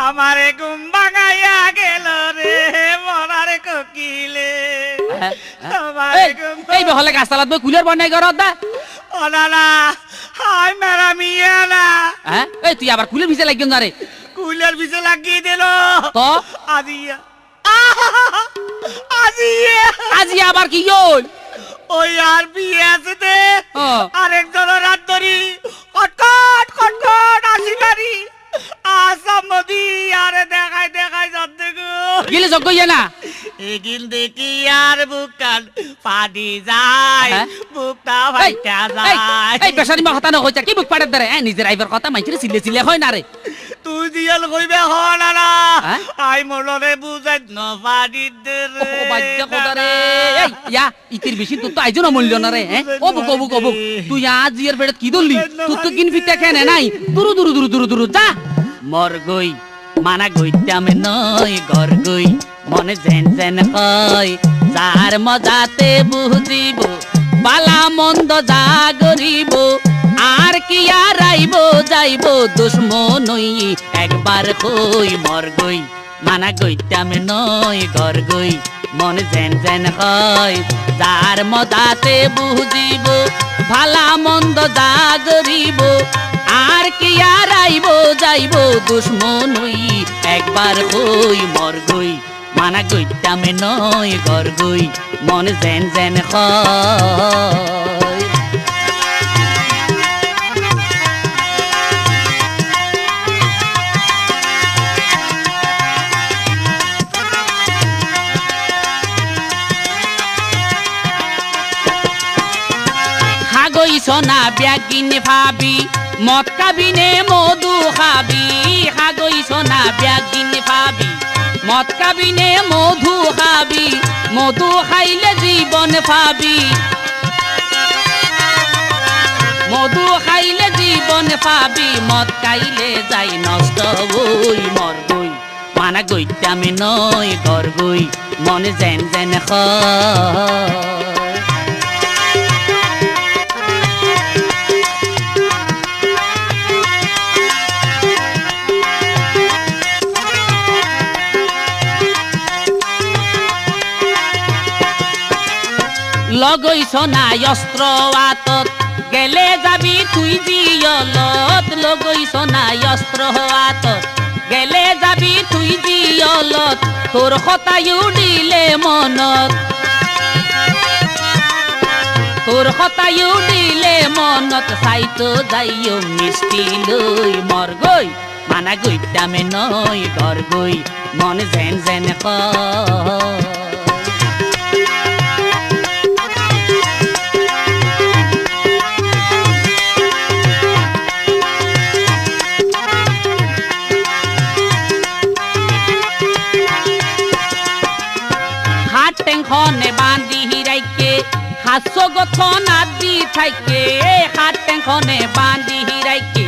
আমারে ঘুম ভাঙাইয়া গেল রে মরারে কোকিলে এই বহলে গাছতলাত বই কুলের বন্যাই ঘর দা ওলালা হাই মেরা মিয়া না এই তুই আবার কুলের ভিজে লাগিও না রে কুলের ভিজে লাগিয়ে দিল তো আজিয়া আজিয়া আজি আবার কি হল ওই আর বিয়ে আছে দে আরেকজনের রাত ধরি কটকট কটকট আসি বাড়ি আসাম নদী আরে দেখাই দেখাই যাচ্ছে গো গেলে যোগ্য ইয়ে না এগিল দেখি আর বুকাল পানি যায় বুকটা ফাইটা যায় এই বেশারি মা কথা না হইছে কি বুক পাড়ে ধরে নিজের আইবার কথা মাইছিরে সিলে সিলে হয় না রে তুই দিয়াল কইবে হলা না আই মলরে বুঝাই ন পানি দে রে ও বাজ্জা কথা রে এই ইয়া ইতির বেশি তুই তো আইজো না মূল্য না রে ও বুক তুই আজ জিয়ার বেড়ে কি দললি তুই তো কিন ফিটা কেনে নাই দুরু দুরু দুরু দুরু দুরু যা মর গই মানা গইতাম নই ঘর গই মনে জেন জেন কই যার মজাতে বুঝিব বালা মন্দ যা গরিব আর কি আর আইব যাইব দুশ্মনই একবার কই মর গই মানা গইতাম নই ঘর গই মনে জেন জেন কই যার মজাতে বুঝিব ভালা মন্দ যা গরিব আর কি আর আইব যাইব দুশ্মনই একবার কই মর গই মানা গইতাম নই ঘর গই মন জেন জেন কই হাগই সোনা ব্যাগিন ভাবি মদ কাবিনে মধু খাবি হাগই সোনা ব্যাগিন ভাবি মদ কাবিনে মধু খাবি মধু খাইলে জীবন পাবি মধু খাইলে জীবন পাবি মদ খাইলে যাই নষ্ট হই মর গই মানা গইতাম নই ঘর গই মনে জেন জেন কই লগই সোনাই অস্ত্র আতত গেলে যাবি তুই জিয়লত লগই সোনাই অস্ত্র আতত গেলে যাবি তুই জিয়লত তোর কথাই উডিলে মনত তোর কথাই উডিলে মনত সাইতো যাইও মিষ্টি লই মর গই মানা গইতাম নই ঘর গই মন জেন জেন কই টেংখনে বান্ধি হিরাইকে হাসো গথন আদি থাইকে হাত টেংখনে বান্ধি হিরাইকে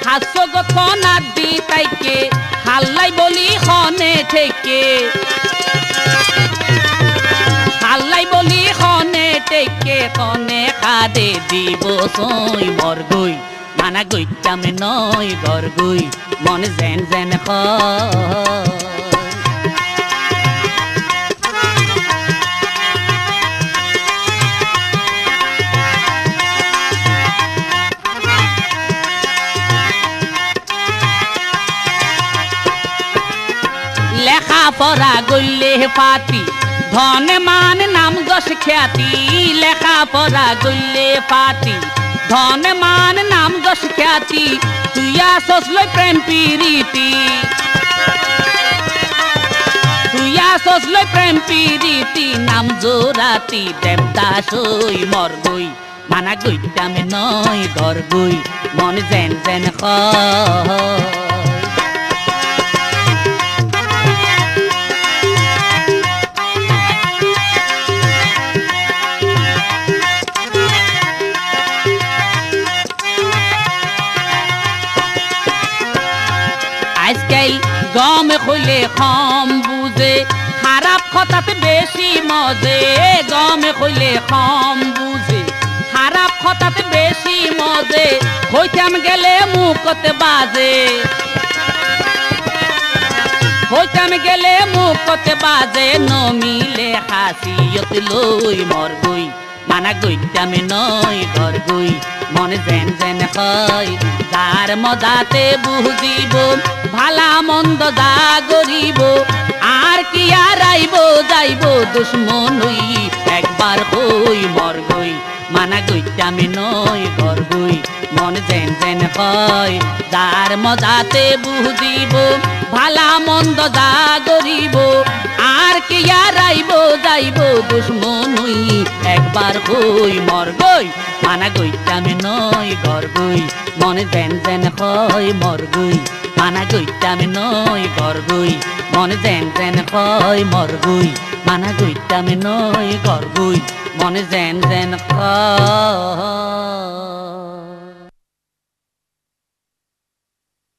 হাসো গথন আদি থাইকে হাল্লাই বলি খনে থেকে হাল্লাই বলি খনে থেকে খনে কাদে দিব সই মর গই মানা গইতাম নই ঘর গই মন জেন জেন কই লেখা পড়া গইলে পাতি ধনে মান নাম যশ খ্যাতি লেখা পড়া গইলে পাতি ধনে মান নাম যশ খ্যাতি তুইয়া সসলই প্রেম পিরিতি তুইয়া সসলই প্রেম পিরিতি নাম জোরাতি দেবদাস হই মর গই মানা গইতাম নই ঘর গই মন জেন জেন কই গম হইলে কম বুঝে খারাপ কথাতে বেশি মজে গম হইলে কম বুঝে খারাপ কথাতে বেশি মজে হইতাম গেলে মুখতে বাজে হইতাম গেলে মুখতে বাজে নমিলে হাসিয়ত লই মর গই মানা গইতাম নয় ঘর গই মনে যেন যেন হয় যার মজাতে বুঝিব ভালা মন্দ যা গরিব আর কি আর আইব যাইব দুশ্মন হই একবার হই মর গই মানা গইতাম নয় ঘর গই মনে যেন যেন হয় যার মজাতে বুঝিব ভালা মন্দ যা গরিব আর কি আর আইব যাইব দুশ্মন হই একবার হই মর গই মানা গইতাম নয় ঘর গই মনে যেন যেন হয় মর গই মানা গইতাম নয় ঘর গই মনে যেন যেন হয় মর গই মানা গইতাম নয় ঘর গই মনে যেন যেন হয়